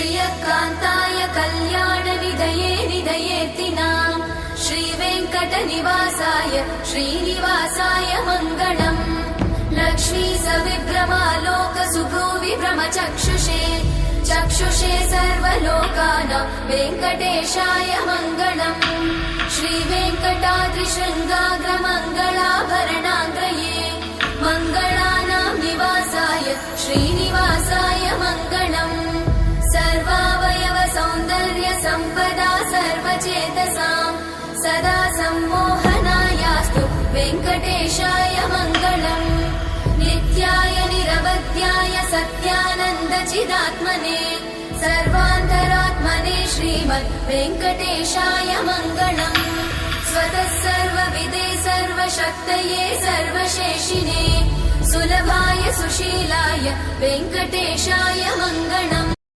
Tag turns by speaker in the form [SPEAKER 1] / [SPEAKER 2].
[SPEAKER 1] श्रियकान्ताय कल्याणनिधये निधयेऽर्तिनाम् श्रीवेङ्कटनिवासाय श्रीनिवासाय मङ्गलम् लक्ष्मी सविभ्रमालोकसुभ्रूविभ्रमचक्षुषे चक्षुषे सर्वलोकानां वेङ्कटेशाय मङ्गलम् श्रीवेङ्कटाद्रिशृङ्गाग्रमङ्गलाभरणाङ्गये मङ्गलानां निवासाय श्रीनिवासाय मङ्गलम् सर्वावयव सौन्दर्य सम्पदा सर्वचेतसां सदा सम्मोहनायास्तु वेङ्कटेशाय मङ्गलम् नित्याय निरवध्याय सत्यानन्दचिदात्मने सर्वान्तरात्मने श्रीमद् वेङ्कटेशाय मङ्गलम् स्वतः सर्वविदे सर्वशक्तये सर्वशेषिने सुलभाय सुशीलाय वेङ्कटेशाय मङ्गलम्